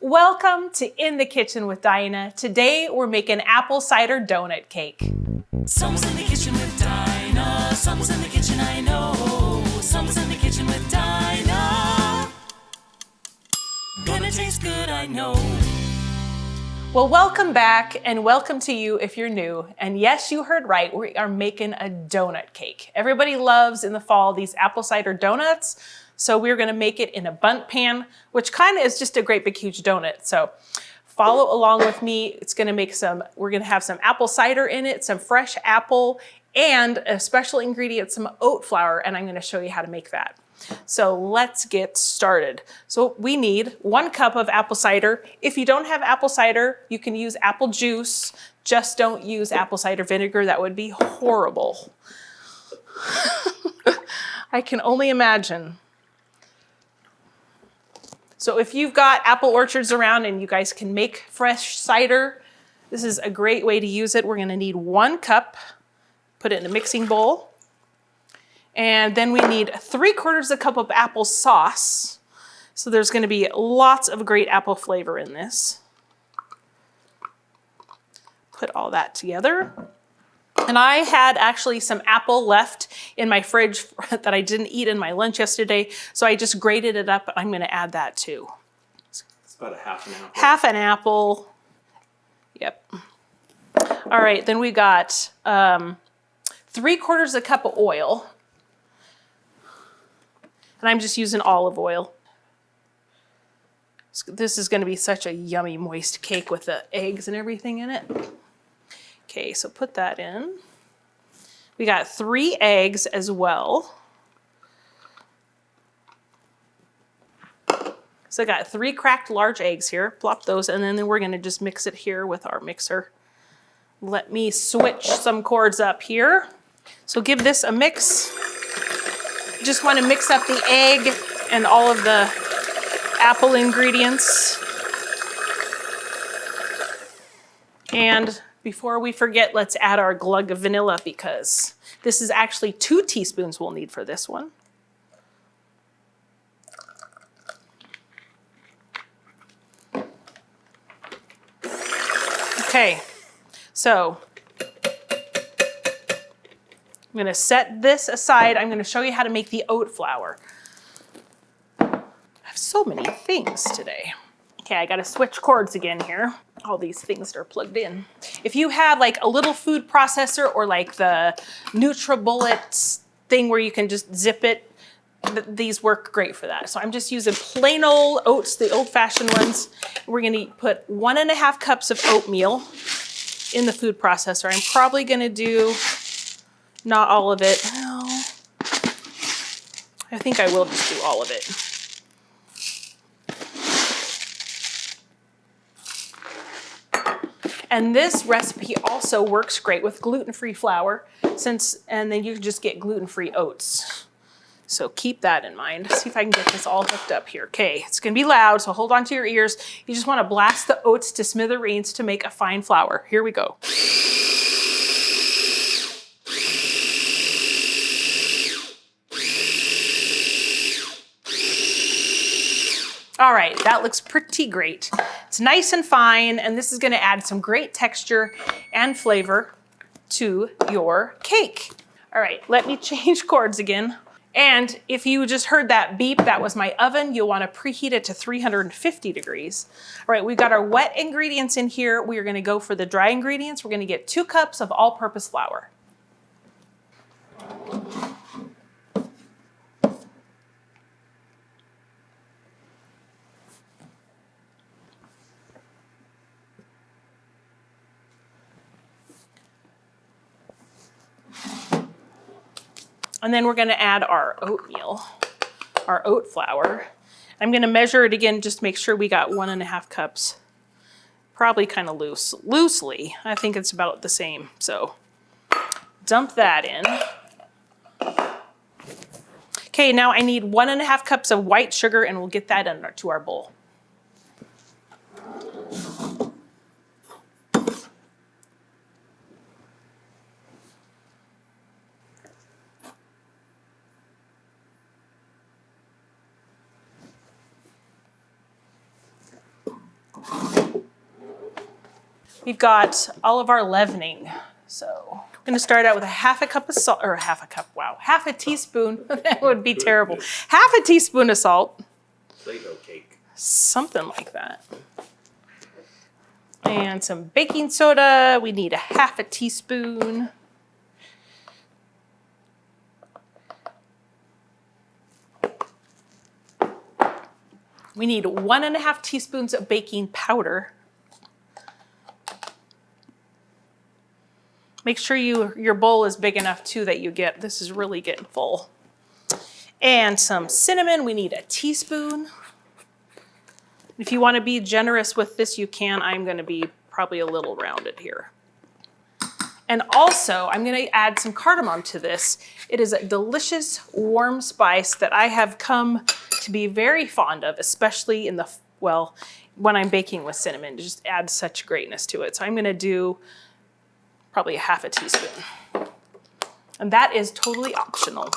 Welcome to In the Kitchen with Dinah. Today we're making apple cider donut cake. Someone's in the kitchen with Dinah. Someone's in the kitchen, I know. Someone's in the kitchen with Dinah. Gonna taste good, I know. Well, welcome back and welcome to you if you're new. And yes, you heard right, we are making a donut cake. Everybody loves in the fall these apple cider donuts. So we're gonna make it in a bundt pan, which kind of is just a great big huge donut. So follow along with me. It's gonna make we're gonna have some apple cider in it, some fresh apple, and a special ingredient, some oat flour, and I'm gonna show you how to make that. So let's get started. So we need 1 cup of apple cider. If you don't have apple cider, you can use apple juice. Just don't use apple cider vinegar. That would be horrible. I can only imagine. So if you've got apple orchards around and you guys can make fresh cider, this is a great way to use it. We're gonna need 1 cup, put it in a mixing bowl. And then we need 3/4 cup of apple sauce. So there's gonna be lots of great apple flavor in this. Put all that together. And I had actually some apple left in my fridge that I didn't eat in my lunch yesterday. So I just grated it up. I'm gonna add that too. It's about a half an apple. Half an apple. Yep. All right, then we got 3/4 cup of oil. And I'm just using olive oil. This is gonna be such a yummy, moist cake with the eggs and everything in it. Okay, so put that in. We got 3 eggs as well. So I got 3 cracked large eggs here. Plop those, and then we're gonna just mix it here with our mixer. Let me switch some cords up here. So give this a mix. Just want to mix up the egg and all of the apple ingredients. And before we forget, let's add our glug of vanilla because this is actually 2 teaspoons we'll need for this one. Okay, so I'm gonna set this aside. I'm gonna show you how to make the oat flour. I have so many things today. Okay, I gotta switch cords again here. All these things are plugged in. If you have like a little food processor or like the NutriBullet thing where you can just zip it, these work great for that. So I'm just using plain old oats, the old-fashioned ones. We're gonna put 1.5 cups of oatmeal in the food processor. I'm probably gonna do not all of it. No. I think I will just do all of it. And this recipe also works great with gluten-free flour, and then you can just get gluten-free oats. So keep that in mind. See if I can get this all hooked up here. Okay, it's gonna be loud, so hold on to your ears. You just wanna blast the oats to smithereens to make a fine flour. Here we go. All right, that looks pretty great. It's nice and fine, and this is gonna add some great texture and flavor to your cake. All right, let me change cords again. And if you just heard that beep, that was my oven. You'll wanna preheat it to 350 degrees. All right, we've got our wet ingredients in here. We are gonna go for the dry ingredients. We're gonna get 2 cups of all-purpose flour. And then we're gonna add our oatmeal, our oat flour. I'm gonna measure it again, just make sure we got 1.5 cups. Probably kind of loosely. I think it's about the same. So dump that in. Okay, now I need 1.5 cups of white sugar and we'll get that into our bowl. we've got all of our leavening. So I'm gonna start out with a half a cup of salt, or half a teaspoon. That would be terrible. Half a teaspoon of salt. Play-Doh cake. Something like that. And some baking soda. We need a half a teaspoon. We need 1.5 teaspoons of baking powder. Make sure your bowl is big enough too that this is really getting full. And some cinnamon, we need a teaspoon. If you want to be generous with this, you can. I'm going to be probably a little rounded here. And also, I'm going to add some cardamom to this. It is a delicious warm spice that I have come to be very fond of, especially when I'm baking with cinnamon. It just adds such greatness to it. So I'm going to do probably a half a teaspoon. And that is totally optional.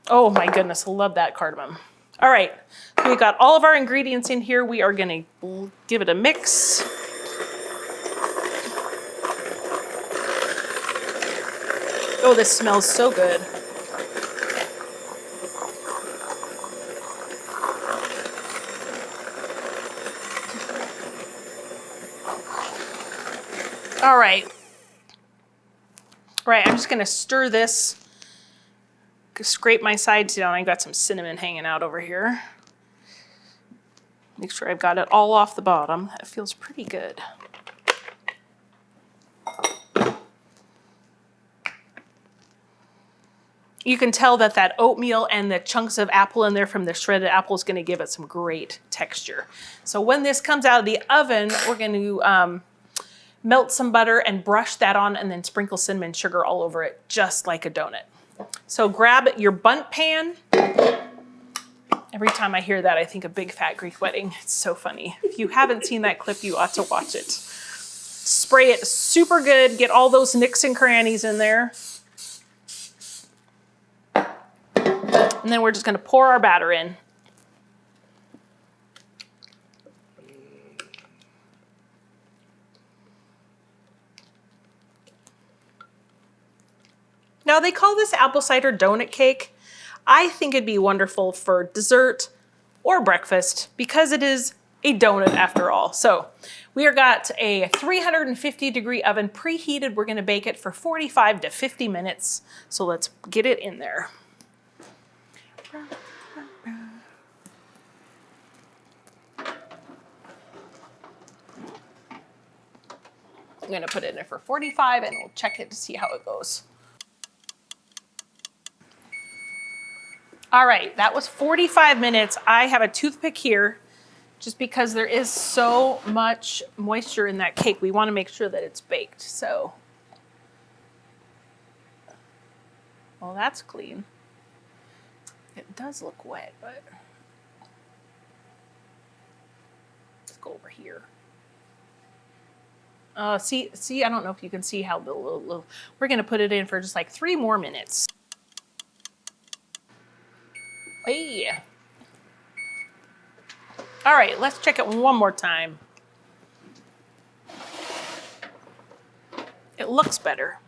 Oh my goodness, I love that cardamom. All right, so we've got all of our ingredients in here. We are going to give it a mix. Oh, this smells so good. All right. Right, I'm just gonna stir this, scrape my sides down. I got some cinnamon hanging out over here. Make sure I've got it all off the bottom. That feels pretty good. You can tell that oatmeal and the chunks of apple in there from the shredded apple is gonna give it some great texture. So when this comes out of the oven, we're gonna melt some butter and brush that on and then sprinkle cinnamon sugar all over it, just like a donut. So grab your bundt pan. Every time I hear that, I think of Big Fat Greek Wedding. It's so funny. If you haven't seen that clip, you ought to watch it. Spray it super good. Get all those nicks and crannies in there. And then we're just gonna pour our batter in. Now they call this apple cider donut cake. I think it'd be wonderful for dessert or breakfast because it is a donut after all. So we are got a 350-degree oven preheated. We're gonna bake it for 45 to 50 minutes. So let's get it in there. I'm gonna put it in there for 45 and we'll check it to see how it goes. All right, that was 45 minutes. I have a toothpick here just because there is so much moisture in that cake. We want to make sure that it's baked. So, well, that's clean. It does look wet, but let's go over here. See, I don't know if you can see how we're going to put it in for just like 3 more minutes. Hey. All right, let's check it one more time. It looks better.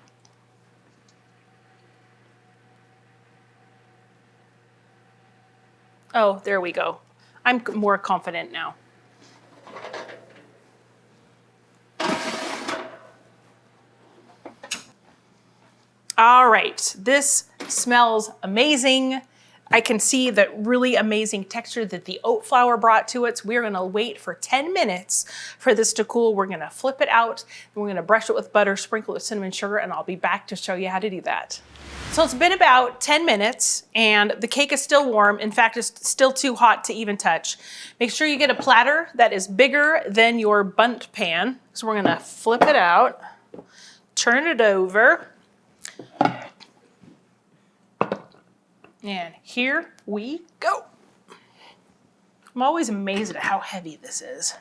Oh, there we go. I'm more confident now. All right, this smells amazing. I can see that really amazing texture that the oat flour brought to it. So we're gonna wait for 10 minutes for this to cool. We're gonna flip it out, and we're gonna brush it with butter, sprinkle it with cinnamon sugar, and I'll be back to show you how to do that. So it's been about 10 minutes, and the cake is still warm. In fact, it's still too hot to even touch. Make sure you get a platter that is bigger than your bundt pan. So we're gonna flip it out, turn it over, and here we go. I'm always amazed at how heavy this is.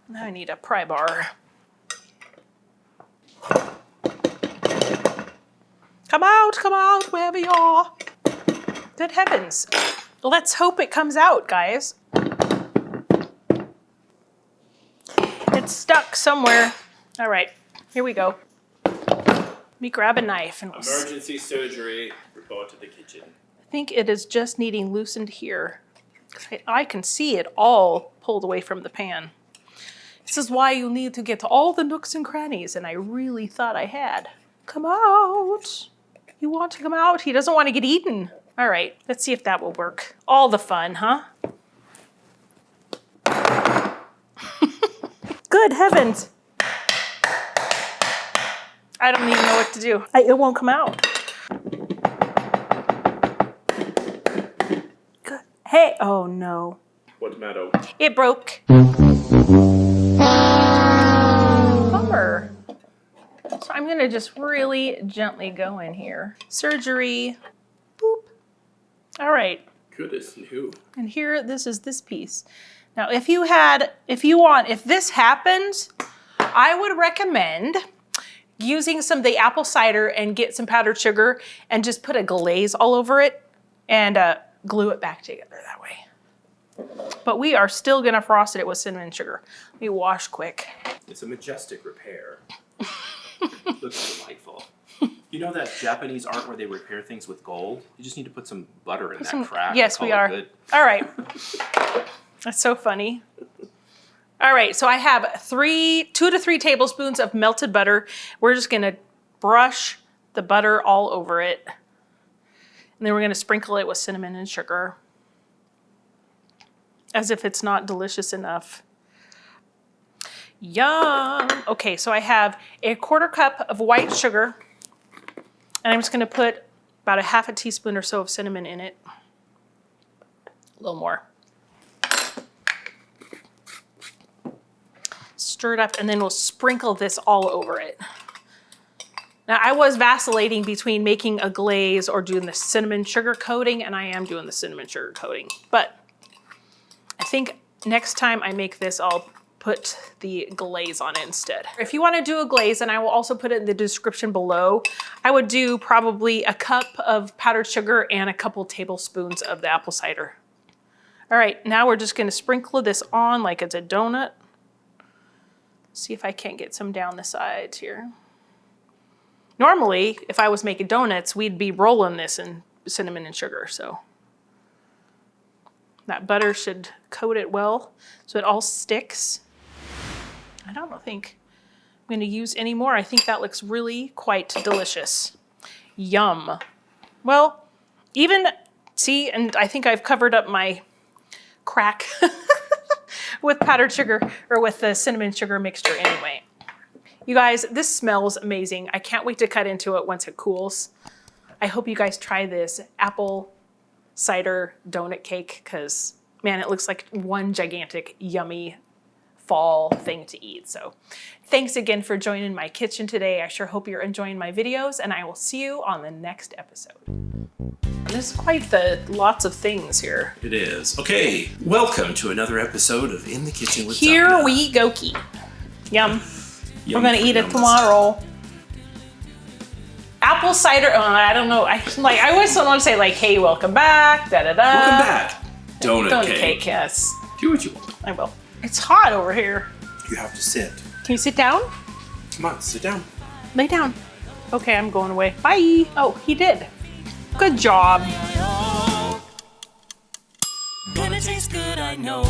Now I need a pry bar. Come out, wherever you are. Good heavens. Let's hope it comes out, guys. It It's stuck somewhere. All right, here we go. Let me grab a knife and Emergency surgery. Report to the kitchen. I think it is just needing loosened here. I can see it all pulled away from the pan. This is why you need to get to all the nooks and crannies, and I really thought I had. Come out. You want to come out? He doesn't want to get eaten. All right, let's see if that will work. All the fun, huh? Good heavens. I don't even know what to do. It won't come out. Good. Hey, oh no. What's the matter? It broke. Bummer. So I'm gonna just really gently go in here. Surgery. Boop. All right. Goodness new. And here, this is this piece. Now, if this happens, I would recommend using some of the apple cider and get some powdered sugar and just put a glaze all over it and glue it back together that way. But we are still gonna frost it with cinnamon sugar. Let me wash quick. It's a majestic repair. Looks delightful. You know that Japanese art where they repair things with gold? You just need to put some butter in that crack. Yes, we are. Good. All right. That's so funny. All right, so I have 2 to 3 tablespoons of melted butter. We're just gonna brush the butter all over it. And then we're gonna sprinkle it with cinnamon and sugar. As if it's not delicious enough. Yum! Okay, so I have a 1/4 cup of white sugar. And I'm just gonna put about a 1/2 teaspoon or so of cinnamon in it. A little more. Stir it up, and then we'll sprinkle this all over it. Now, I was vacillating between making a glaze or doing the cinnamon sugar coating, and I am doing the cinnamon sugar coating. But I think next time I make this, I'll put the glaze on it instead. If you want to do a glaze, and I will also put it in the description below, I would do probably a cup of powdered sugar and a couple tablespoons of the apple cider. All right, now we're just gonna sprinkle this on like it's a donut. See if I can't get some down the sides here. Normally, if I was making donuts, we'd be rolling this in cinnamon and sugar, so. That butter should coat it well so it all sticks. I don't think I'm gonna use any more. I think that looks really quite delicious. Yum. Well, see, and I think I've covered up my crack with powdered sugar or with the cinnamon sugar mixture anyway. You guys, this smells amazing. I can't wait to cut into it once it cools. I hope you guys try this apple cider donut cake because, man, it looks like one gigantic, yummy fall thing to eat. So thanks again for joining my kitchen today. I sure hope you're enjoying my videos, and I will see you on the next episode. There's quite lots of things here. It is. Okay, welcome to another episode of In the Kitchen with Here Dinah. we go, Key. Yum. Yum We're gonna eat it yums. tomorrow. Apple cider, I don't know. I always want to say like, hey, welcome back, da-da-da. Welcome back. Donut Cake, cake. yes. Do what you want. I will. It's hot over here. You have to sit. Can you sit down? Come on, sit down. Lay down. Okay, I'm going away. Bye. Oh, he did. Good job. Gonna taste good, I know.